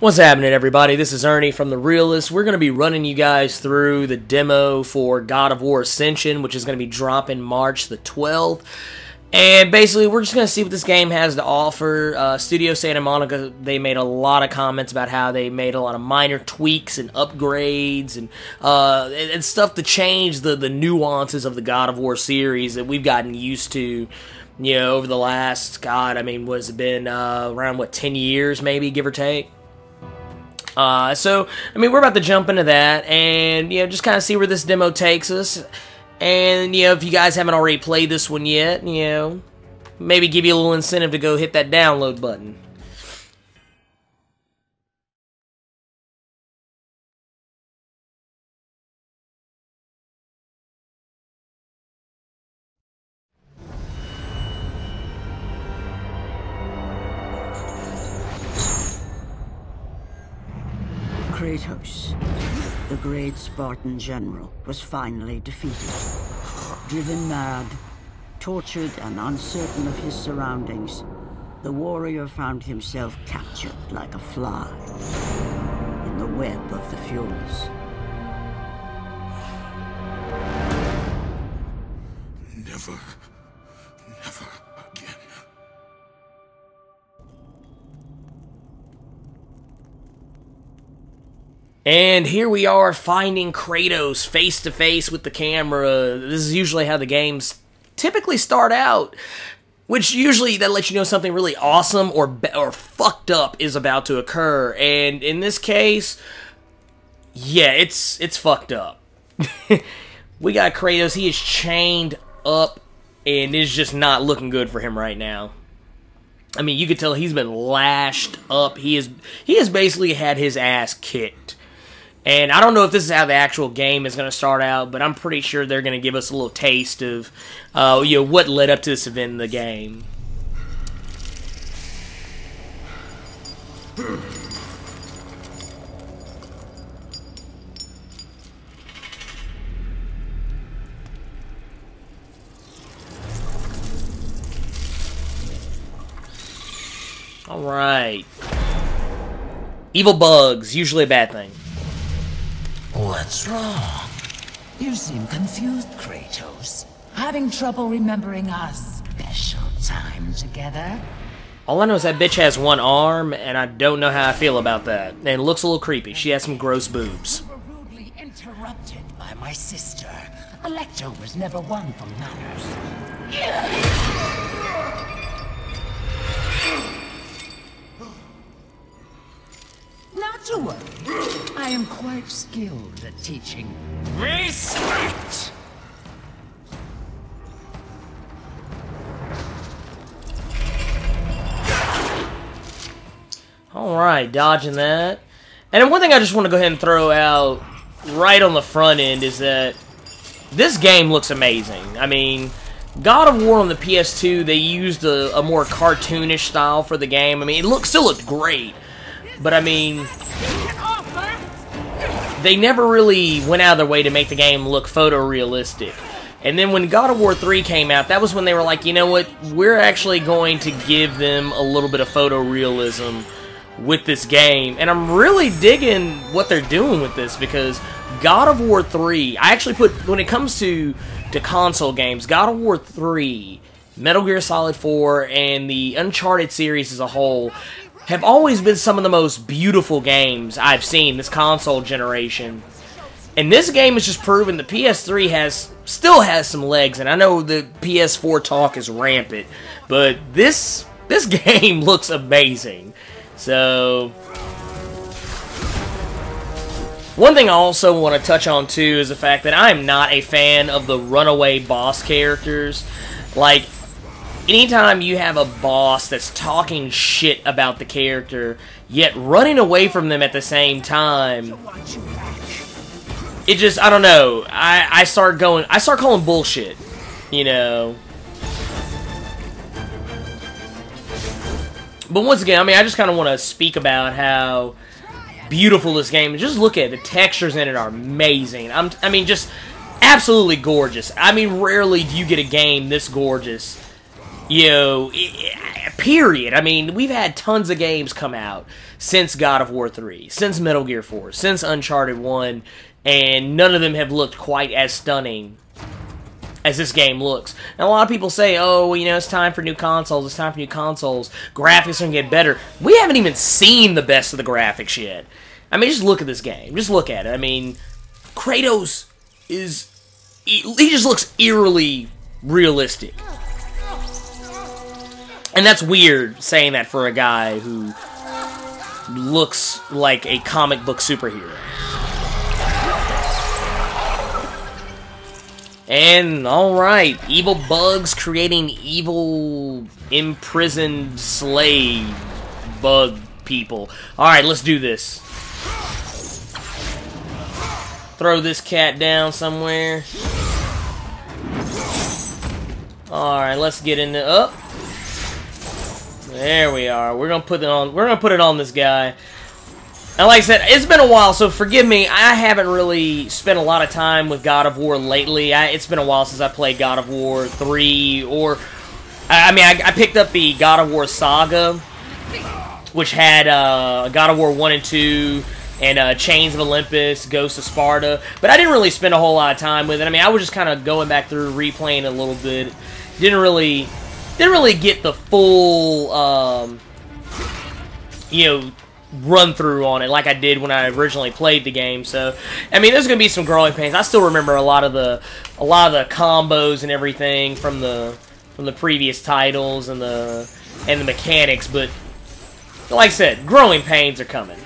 What's happening, everybody? This is Ernie from The Realist. We're going to be running you guys through the demo for God of War Ascension, which is going to be dropping March the 12th. And basically, we're just going to see what this game has to offer. Studio Santa Monica, they made a lot of comments about how they made a lot of minor tweaks and upgrades and stuff to change the nuances of the God of War series that we've gotten used to, you know, over the last, what's it been, around, 10 years maybe, give or take? We're about to jump into that and, just kind of see where this demo takes us. And, if you guys haven't already played this one yet, maybe give you a little incentive to go hit that download button. Kratos, the great Spartan general, was finally defeated. Driven mad, tortured and uncertain of his surroundings, the warrior found himself captured like a fly in the web of the Furies. Never again. And here we are finding Kratos face to face with the camera. This is usually how the games typically start out, which usually that lets you know something really awesome or fucked up is about to occur. And in this case, yeah, it's fucked up. We got Kratos. He is chained up, and it's just not looking good for him right now. I mean, you could tell he's been lashed up. He has basically had his ass kicked. And I don't know if this is how the actual game is going to start out, but I'm pretty sure they're going to give us a little taste of, what led up to this event in the game. All right. Evil bugs, usually a bad thing. What's wrong? You seem confused, Kratos. Having trouble remembering our special time together? All I know is that bitch has one arm, and I don't know how I feel about that. And it looks a little creepy. She has some gross boobs. You were rudely interrupted by my sister. A lecture was never one for manners. Not to worry. I am quite skilled at teaching respect. Alright, dodging that. And one thing I just want to go ahead and throw out right on the front end is that this game looks amazing. I mean, God of War on the PS2, they used a more cartoonish style for the game. I mean, it still looked great. But I mean, they never really went out of their way to make the game look photorealistic. And then when God of War 3 came out, that was when they were like, you know what, we're actually going to give them a little bit of photorealism with this game. And I'm really digging what they're doing with this, because God of War 3, I actually put, when it comes to console games, God of War 3, Metal Gear Solid 4, and the Uncharted series as a whole have always been some of the most beautiful games I've seen this console generation. And this game has just proven the PS3 still has some legs, and I know the PS4 talk is rampant, but this game looks amazing. So, one thing I also want to touch on too is the fact that I'm not a fan of the runaway boss characters. Like, anytime you have a boss that's talking shit about the character, yet running away from them at the same time, it just, I don't know, I start calling bullshit, you know. But once again, I mean, I just kind of want to speak about how beautiful this game is. Just look at it, the textures in it are amazing. I mean, just absolutely gorgeous. I mean, rarely do you get a game this gorgeous. You know, period. I mean, we've had tons of games come out since God of War 3, since Metal Gear 4, since Uncharted 1, and none of them have looked quite as stunning as this game looks. Now, a lot of people say, oh, well, you know, it's time for new consoles, it's time for new consoles, graphics are going to get better. We haven't even seen the best of the graphics yet. I mean, just look at this game. Just look at it. I mean, Kratos is... he just looks eerily realistic. And that's weird, saying that for a guy who looks like a comic book superhero. And, alright, evil bugs creating evil, imprisoned slave bug people. Alright, let's do this. Throw this cat down somewhere. Alright, let's get into... up. There we are. We're gonna put it on. We're gonna put it on this guy. And like I said, it's been a while, so forgive me. I haven't really spent a lot of time with God of War lately. It's been a while since I played God of War 3, or I mean, I picked up the God of War Saga, which had God of War 1 and 2, and Chains of Olympus, Ghosts of Sparta. But I didn't really spend a whole lot of time with it. I mean, I was just kind of going back through, replaying it a little bit. Didn't really get the full, you know, run through on it like I did when I originally played the game. So, I mean, there's gonna be some growing pains. I still remember a lot of the combos and everything from the previous titles and the mechanics, but like I said, growing pains are coming.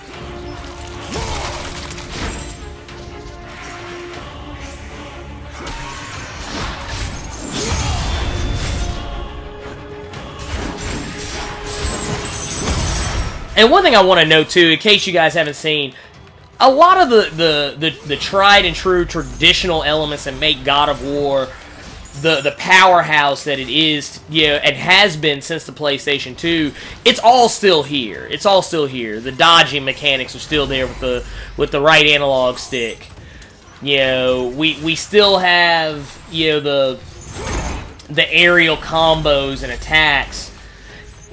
And one thing I want to note too, in case you guys haven't seen, a lot of the tried and true traditional elements that make God of War the powerhouse that it is, you know, and has been since the PlayStation 2, it's all still here. It's all still here. The dodging mechanics are still there with the right analog stick. You know, we still have, you know, the aerial combos and attacks.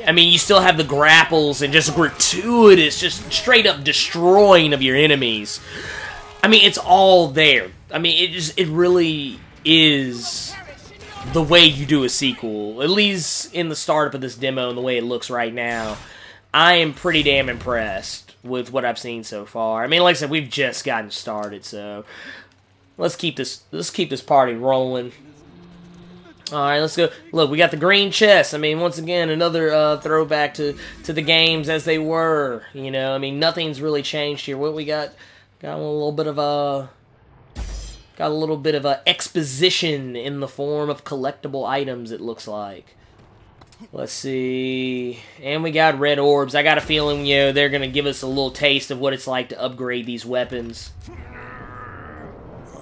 I mean, you still have the grapples and just gratuitous, just straight up destroying of your enemies. I mean, it's all there. I mean, it really is the way you do a sequel. At least in the startup of this demo and the way it looks right now, I am pretty damn impressed with what I've seen so far. I mean, like I said, we've just gotten started, so let's keep this party rolling. Alright, let's go. Look, we got the green chest. I mean, once again, another throwback to the games as they were. You know, I mean, nothing's really changed here. What we got? Got a little bit of a exposition in the form of collectible items, it looks like. Let's see. And we got red orbs. I got a feeling, you know, they're going to give us a little taste of what it's like to upgrade these weapons.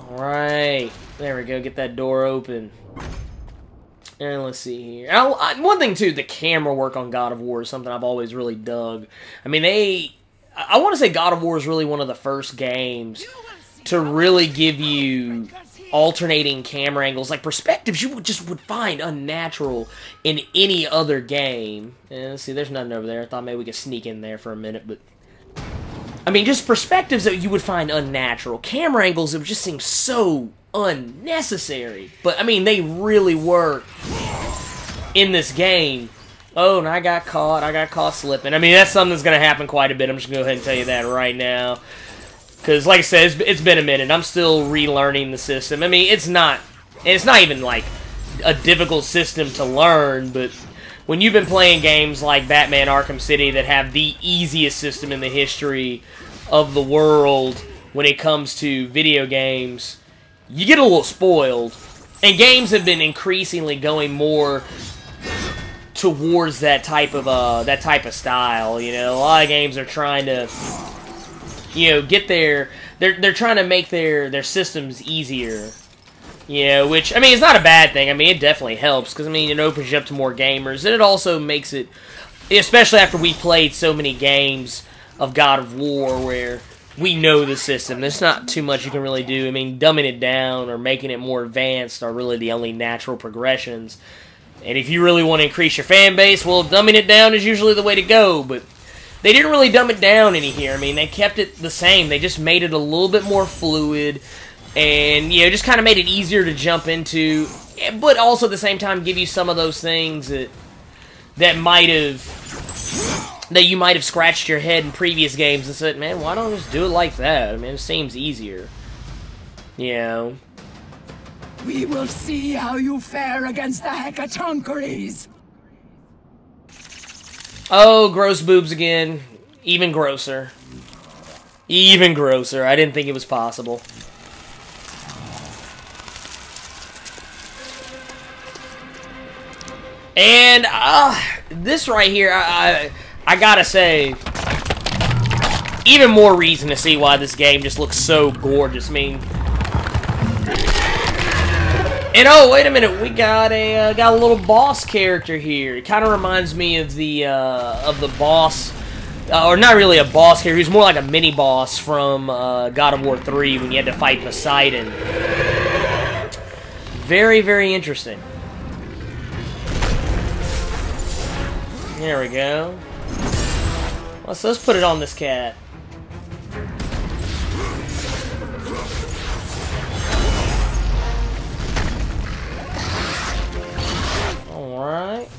Alright. There we go. Get that door open. And let's see here. One thing, too, the camera work on God of War is something I've always really dug. I mean, I want to say God of War is really one of the first games to really give you alternating camera angles, like perspectives you would find unnatural in any other game. And let's see, there's nothing over there. I thought maybe we could sneak in there for a minute, but I mean, just perspectives that you would find unnatural. Camera angles that would just seem so unnecessary. But, I mean, they really work in this game. Oh, and I got caught slipping. I mean, that's something that's going to happen quite a bit. I'm just going to go ahead and tell you that right now. Because, like I said, it's been a minute. I'm still relearning the system. I mean, it's not even, like, a difficult system to learn, but when you've been playing games like Batman Arkham City that have the easiest system in the history of the world when it comes to video games, you get a little spoiled. And games have been increasingly going more towards that type of style. You know, a lot of games are trying to, you know, get they're trying to make their systems easier. You know, which, I mean, it's not a bad thing. I mean, it definitely helps, because, I mean, it opens you up to more gamers, and it also makes it, especially after we played so many games of God of War where we know the system, there's not too much you can really do. I mean, dumbing it down or making it more advanced are really the only natural progressions. And if you really want to increase your fan base, well, dumbing it down is usually the way to go, but they didn't really dumb it down any here. I mean, they kept it the same. They just made it a little bit more fluid, and, you know, just kind of made it easier to jump into, but also at the same time give you some of those things that you might have scratched your head in previous games and said, man, why don't I just do it like that? I mean, it seems easier. You know? We will see how you fare against the Hecatoncheires. Oh, gross boobs again. Even grosser. Even grosser. I didn't think it was possible. And, this right here, I gotta say, even more reason to see why this game just looks so gorgeous. I mean, and oh, wait a minute, we got a little boss character here. It kind of reminds me of the boss, or not really a boss character. He's more like a mini boss from God of War 3 when you had to fight Poseidon. Very, very interesting. There we go. Let's put it on this cat. Alright.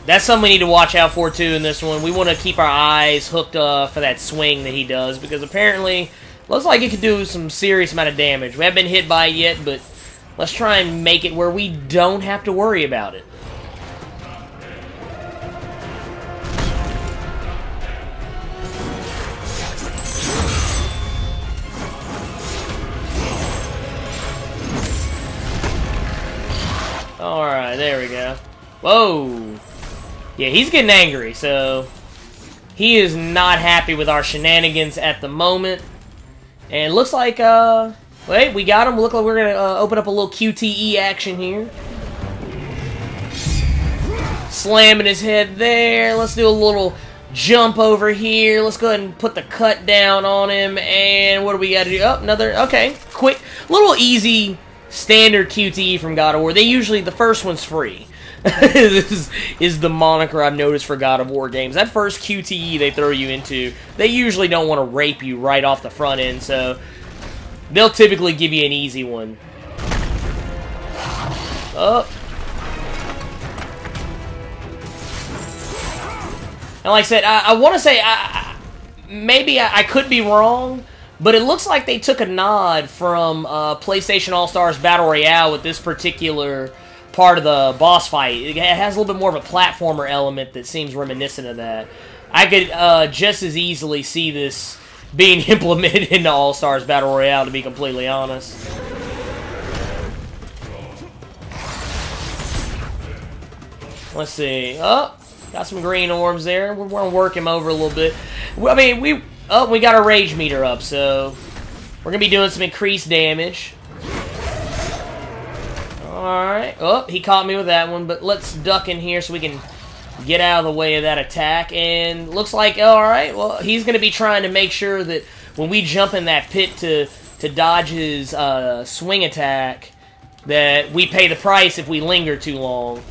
That's something we need to watch out for, too, in this one. We want to keep our eyes hooked for that swing that he does, because apparently, looks like it could do some serious amount of damage. We haven't been hit by it yet, but let's try and make it where we don't have to worry about it. Alright, there we go. Whoa! Yeah, he's getting angry, so he is not happy with our shenanigans at the moment. And it looks like, wait, we got him. Look like we're going to open up a little QTE action here. Slamming his head there. Let's do a little jump over here. Let's go ahead and put the cut down on him. And what do we got to do? Oh, another, okay, quick, little easy standard QTE from God of War. They usually, the first one's free. This is the moniker I've noticed for God of War games. That first QTE they throw you into, they usually don't want to rape you right off the front end, so they'll typically give you an easy one. Up. And like I said, I want to say, maybe I could be wrong, but it looks like they took a nod from PlayStation All-Stars Battle Royale with this particular part of the boss fight. It has a little bit more of a platformer element that seems reminiscent of that. I could just as easily see this being implemented into All-Stars Battle Royale, to be completely honest. Let's see. Oh, got some green orbs there. We're going to work him over a little bit. I mean, we got our rage meter up, so we're going to be doing some increased damage. Alright. Oh, he caught me with that one, but let's duck in here so we can get out of the way of that attack. And looks like, alright, well, he's going to be trying to make sure that when we jump in that pit to dodge his swing attack, that we pay the price if we linger too long.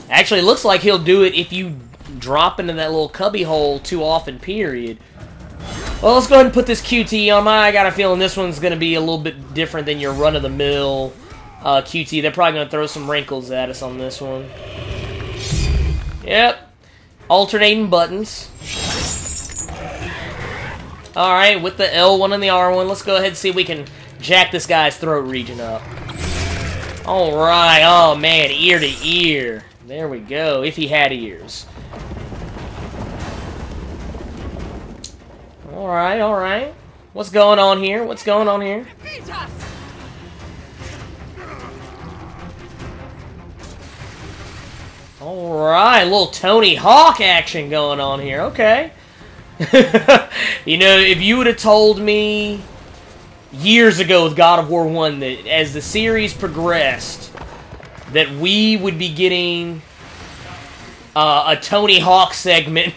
Actually, it looks like he'll do it if you drop into that little cubby hole too often, period. Well, let's go ahead and put this QT on. I got a feeling this one's going to be a little bit different than your run-of-the-mill QT. They're probably going to throw some wrinkles at us on this one. Yep. Alternating buttons. Alright, with the L1 and the R1, let's go ahead and see if we can jack this guy's throat region up. Alright, oh man, ear to ear. There we go, if he had ears. Alright, alright. What's going on here? What's going on here? Alright, a little Tony Hawk action going on here. Okay. You know, if you would have told me years ago with God of War 1 that as the series progressed, that we would be getting a Tony Hawk segment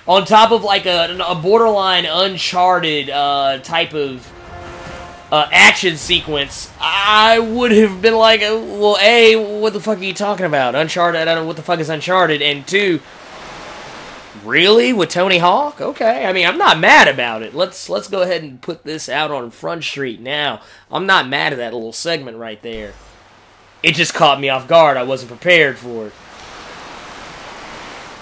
on top of like a borderline Uncharted type of action sequence, I would have been like, well, A, what the fuck are you talking about? Uncharted, I don't know what the fuck is Uncharted, and 2, really? With Tony Hawk? Okay, I mean, I'm not mad about it. Let's go ahead and put this out on Front Street now. I'm not mad at that little segment right there. It just caught me off guard. I wasn't prepared for it.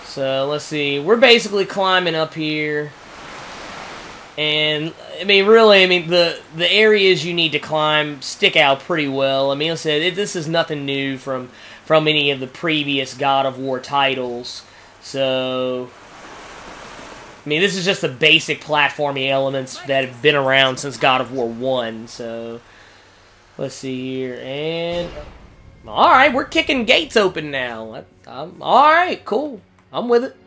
So, let's see. We're basically climbing up here. And, I mean, really, I mean, the areas you need to climb stick out pretty well. I mean, like I said, this is nothing new from any of the previous God of War titles. So, I mean, this is just the basic platforming elements that have been around since God of War 1. So, let's see here. And, alright, we're kicking gates open now. Alright, cool. I'm with it.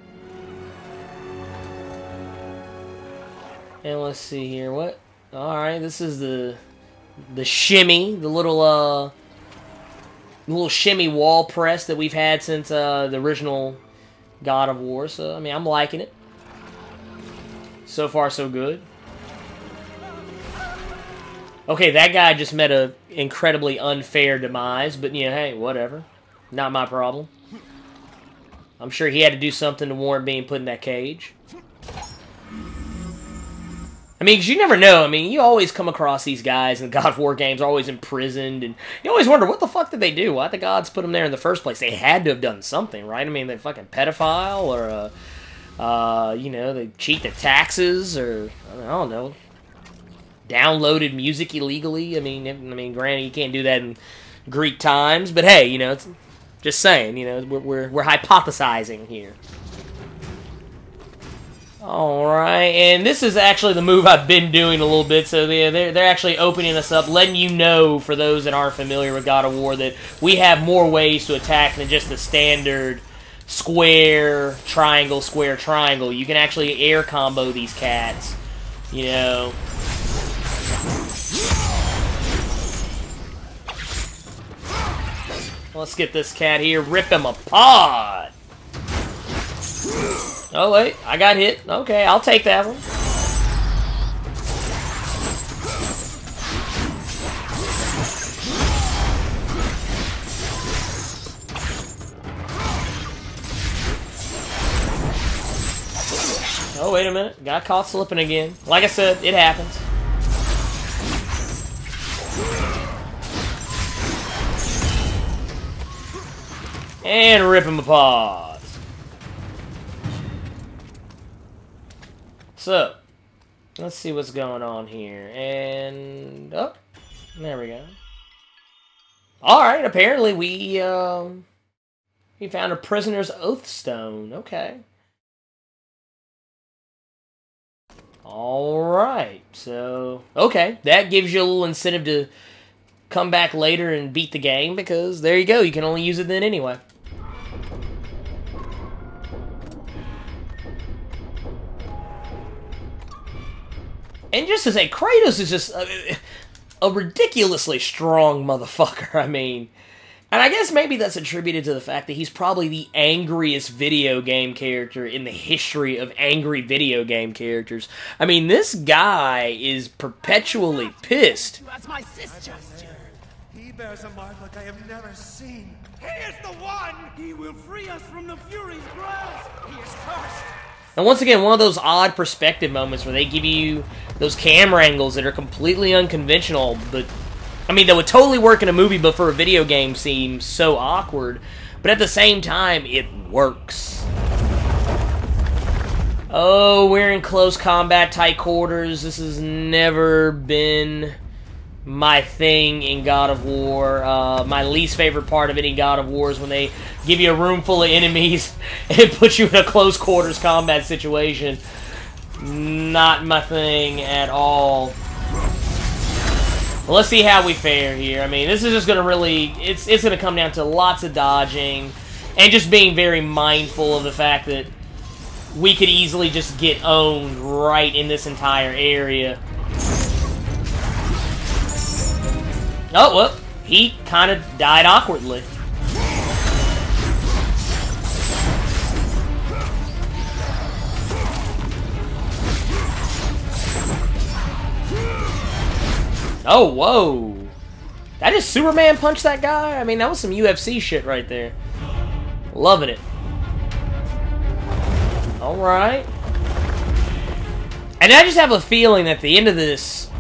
And let's see here, what? Alright, this is the shimmy, the little shimmy wall press that we've had since the original God of War. So, I mean, I'm liking it. So far, so good. Okay, that guy just met a incredibly unfair demise, but, you know, hey, whatever. Not my problem. I'm sure he had to do something to warrant being put in that cage. I mean, because you never know. I mean, you always come across these guys in God of War games, are always imprisoned, and you always wonder, what the fuck did they do? Why'd the gods put them there in the first place? They had to have done something, right? I mean, they fucking pedophile, or, you know, they cheat the taxes, or, I don't know, downloaded music illegally. I mean, granted, you can't do that in Greek times, but hey, you know, it's just saying, you know, we're hypothesizing here. Alright, and this is actually the move I've been doing a little bit, so they're actually opening us up, letting you know, for those that aren't familiar with God of War, that we have more ways to attack than just the standard square, triangle, square, triangle. You can actually air combo these cats, you know. Let's get this cat here, rip him apart! Oh, wait, I got hit. Okay, I'll take that one. Oh, wait a minute. Got caught slipping again. Like I said, it happens. And rip him apart. So, let's see what's going on here. And, oh, there we go. Alright, apparently we found a prisoner's oath stone. Okay. Alright, so, okay. That gives you a little incentive to come back later and beat the game, because there you go. You can only use it then anyway. And just to say, Kratos is just a ridiculously strong motherfucker. I mean, and I guess maybe that's attributed to the fact that he's probably the angriest video game character in the history of angry video game characters. I mean, this guy is perpetually pissed. That's my sister. He bears a mark like I have never seen. He is the one! He will free us from the Fury's grasp! He is cursed! And once again, one of those odd perspective moments where they give you those camera angles that are completely unconventional, but, I mean, that would totally work in a movie, but for a video game seems so awkward. But at the same time, it works. Oh, we're in close combat, tight quarters. This has never been my thing in God of War. My least favorite part of any God of War is when they give you a room full of enemies and put you in a close quarters combat situation. Not my thing at all. Well, let's see how we fare here. I mean, this is just going to really, it's going to come down to lots of dodging and just being very mindful of the fact that we could easily just get owned right in this entire area. Oh, well, he kind of died awkwardly. Oh, whoa. Did I just Superman punch that guy? I mean, that was some UFC shit right there. Loving it. Alright. And I just have a feeling that at the end of this,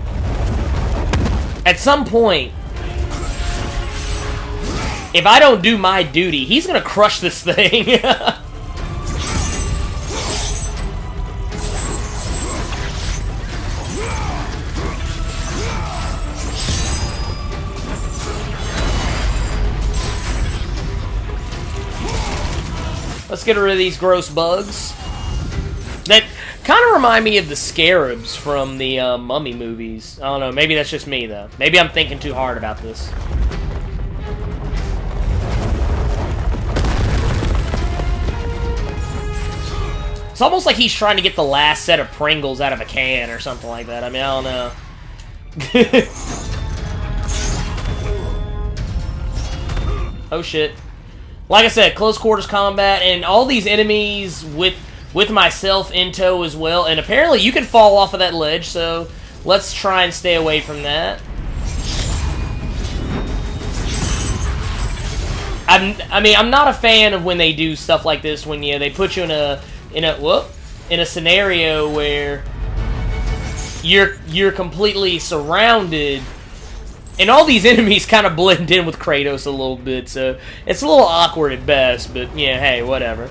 at some point, if I don't do my duty, he's gonna crush this thing. Let's get rid of these gross bugs. That kind of remind me of the scarabs from the Mummy movies. I don't know, maybe that's just me, though. Maybe I'm thinking too hard about this. It's almost like he's trying to get the last set of Pringles out of a can or something like that. I mean, I don't know. Oh, shit. Like I said, close quarters combat, and all these enemies with myself in tow as well. And apparently you can fall off of that ledge, so let's try and stay away from that. I'm not a fan of when they do stuff like this, when they put you in a scenario where you're completely surrounded. And all these enemies kind of blend in with Kratos a little bit, so it's a little awkward at best, but yeah, hey, whatever.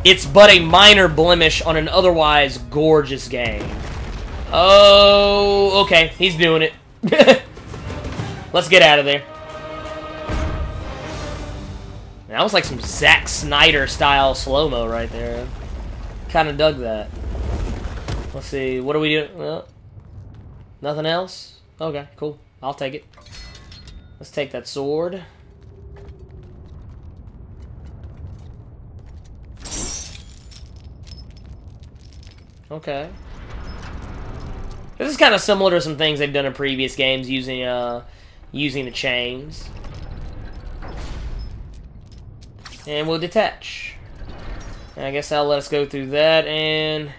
It's but a minor blemish on an otherwise gorgeous game. Oh, okay, he's doing it. Let's get out of there. That was like some Zack Snyder style slow-mo right there. Kind of dug that. Let's see, what do we do? Well, nothing else? Okay, cool. I'll take it. Let's take that sword. Okay. This is kind of similar to some things they've done in previous games using the chains. And we'll detach. And I guess that'll let us go through that, and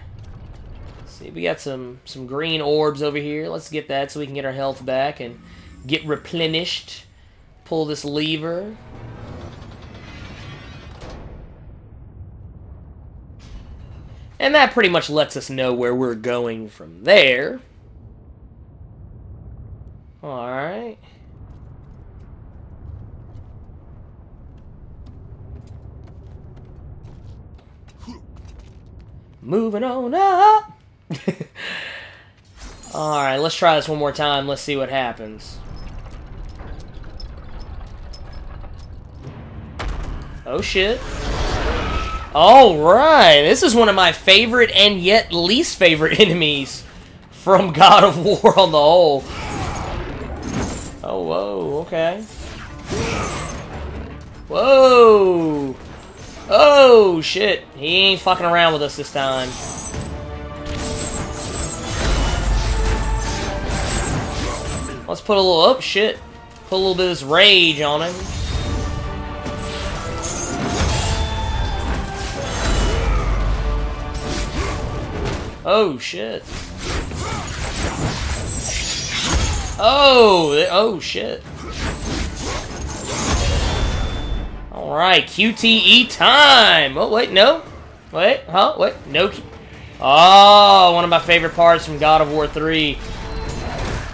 see, we got some green orbs over here. Let's get that so we can get our health back and get replenished. Pull this lever. And that pretty much lets us know where we're going from there. Alright. Moving on up. Alright, let's try this one more time. Let's see what happens. Oh shit. Alright, this is one of my favorite and yet least favorite enemies from God of War on the whole. Oh, whoa, okay. Whoa! Oh, shit. He ain't fucking around with us this time. Let's put a little... Oh, shit. Put a little bit of this rage on him. Oh, shit. Oh, shit. Alright, QTE time! Oh, wait, no. Wait, huh? Wait, no. Oh, one of my favorite parts from God of War 3.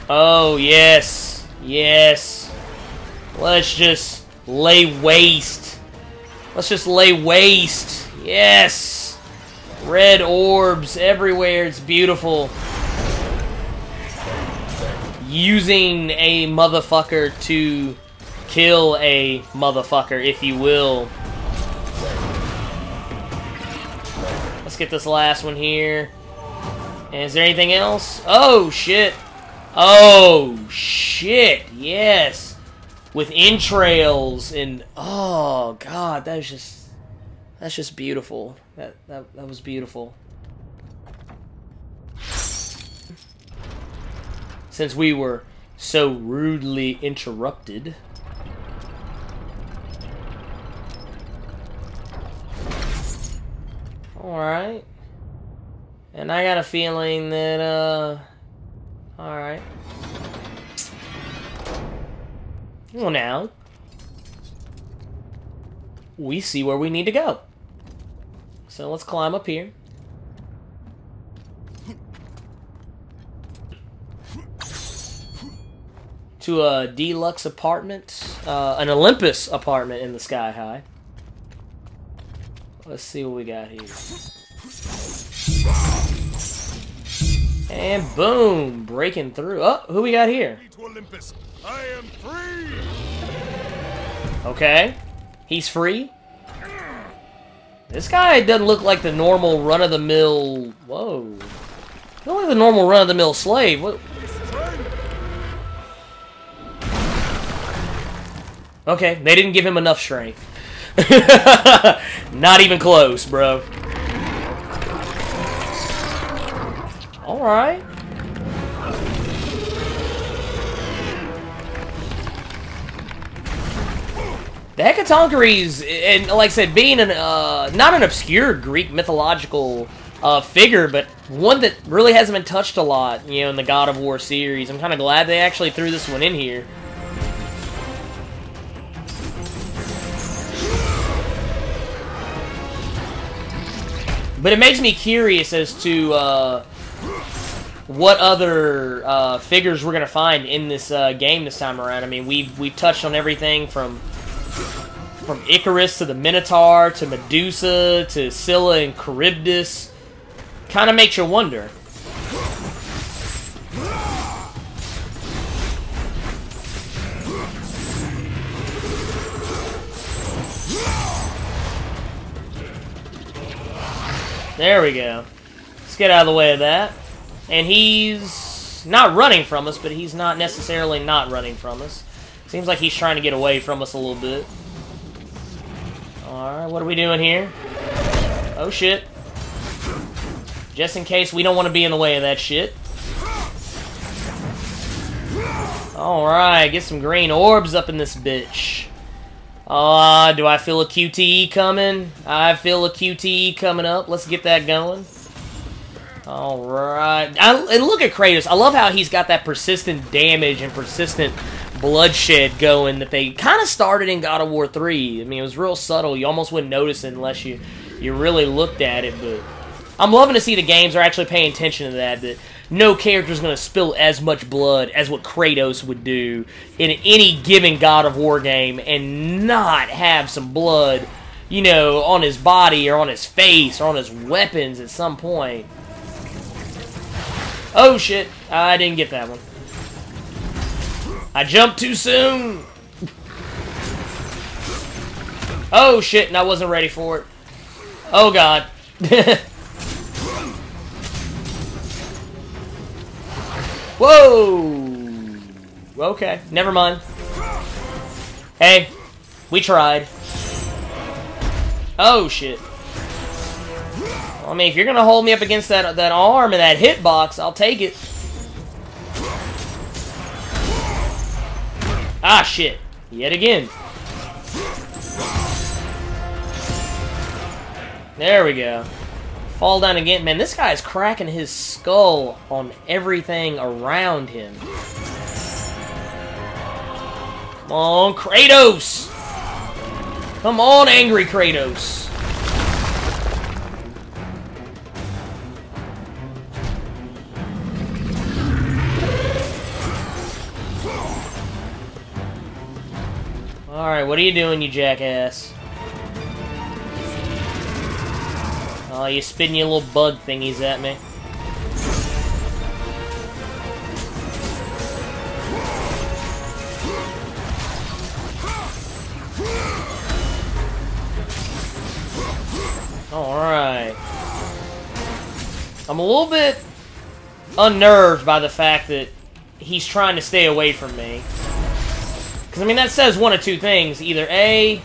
Oh, yes. Yes. Let's just lay waste. Let's just lay waste. Yes. Red orbs everywhere. It's beautiful. Using a motherfucker to kill a motherfucker, if you will. Let's get this last one here. And is there anything else? Oh, shit. Oh, shit. Yes. With entrails and... Oh, God. That's just beautiful. That was beautiful. Since we were so rudely interrupted. Alright. And I got a feeling that, Alright. Well, now, we see where we need to go. So let's climb up here. To a deluxe apartment. An Olympus apartment in the Sky High. Let's see what we got here. And boom! Breaking through. Oh, who we got here? To Olympus. I am free! Okay. He's free. This guy doesn't look like the normal run-of-the-mill... Whoa. Not like the normal run-of-the-mill slave. What? Okay, they didn't give him enough strength. Not even close, bro. Alright. The Hecatoncheires, and like I said, being an not an obscure Greek mythological figure, but one that really hasn't been touched a lot, you know, in the God of War series. I'm kind of glad they actually threw this one in here. But it makes me curious as to what other figures we're gonna find in this game this time around. I mean, we've touched on everything from Icarus to the Minotaur to Medusa to Scylla and Charybdis. Kind of makes you wonder. There we go. Let's get out of the way of that. And he's not running from us, but he's not necessarily not running from us. Seems like he's trying to get away from us a little bit. Alright, what are we doing here? Oh shit. Just in case we don't want to be in the way of that shit. Alright, get some green orbs up in this bitch. Do I feel a QTE coming? I feel a QTE coming up. Let's get that going. Alright. And look at Kratos. I love how he's got that persistent damage and persistent bloodshed going that they kind of started in God of War 3. I mean, it was real subtle. You almost wouldn't notice it unless you really looked at it. But I'm loving to see the games are actually paying attention to that no character's going to spill as much blood as what Kratos would do in any given God of War game and not have some blood, you know, on his body or on his face or on his weapons at some point. Oh shit, I didn't get that one. I jumped too soon. Oh shit, and I wasn't ready for it. Oh god. Whoa! Okay, never mind. Hey, we tried. Oh shit. I mean, if you're gonna hold me up against that arm and that hitbox, I'll take it. Ah shit! Yet again. There we go. Fall down again. Man, this guy's cracking his skull on everything around him. Come on, Kratos! Come on, angry Kratos! Alright, what are you doing, you jackass? Oh, you spitting your little bug thingies at me. Alright. I'm a little bit unnerved by the fact that he's trying to stay away from me. Because, I mean, that says one of two things. Either A,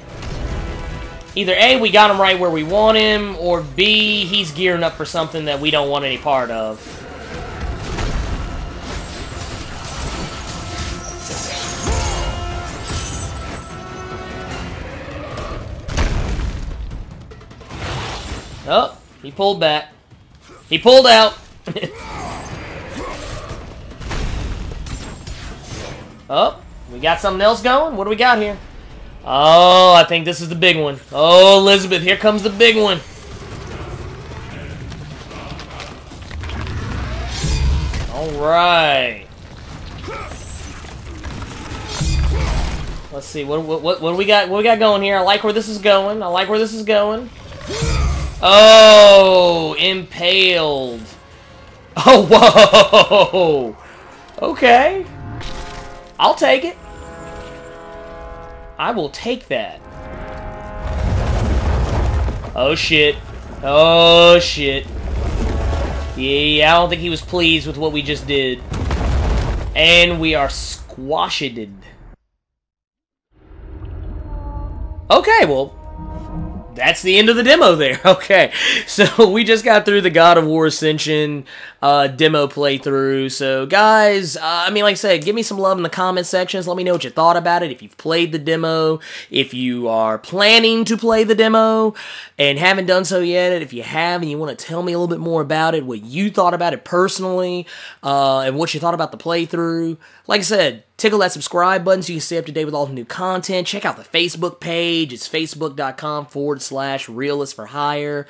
we got him right where we want him, or B, he's gearing up for something that we don't want any part of. Oh, he pulled back. He pulled out. Oh, we got something else going? What do we got here? Oh, I think this is the big one. Oh, Elizabeth, here comes the big one. Alright. Let's see, what do we got? What we got going here? I like where this is going. I like where this is going. Oh, impaled. Oh, whoa. Okay. I'll take it. I will take that. Oh, shit. Oh, shit. Yeah, I don't think he was pleased with what we just did. And we are squashed. Okay, well, that's the end of the demo there. Okay, so we just got through the God of War Ascension demo playthrough. So, guys, I mean, like I said, give me some love in the comment sections. Let me know what you thought about it. If you've played the demo, if you are planning to play the demo and haven't done so yet, if you have and you want to tell me a little bit more about it, what you thought about it personally, and what you thought about the playthrough. Like I said, tickle that subscribe button so you can stay up to date with all the new content. Check out the Facebook page. It's facebook.com/realist for hire.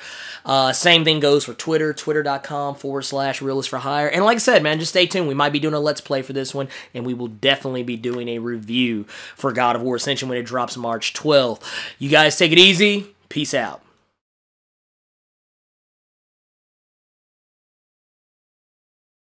Same thing goes for Twitter, twitter.com/realist for hire. And like I said, man, just stay tuned. We might be doing a Let's Play for this one, and we will definitely be doing a review for God of War Ascension when it drops March 12th. You guys take it easy. Peace out.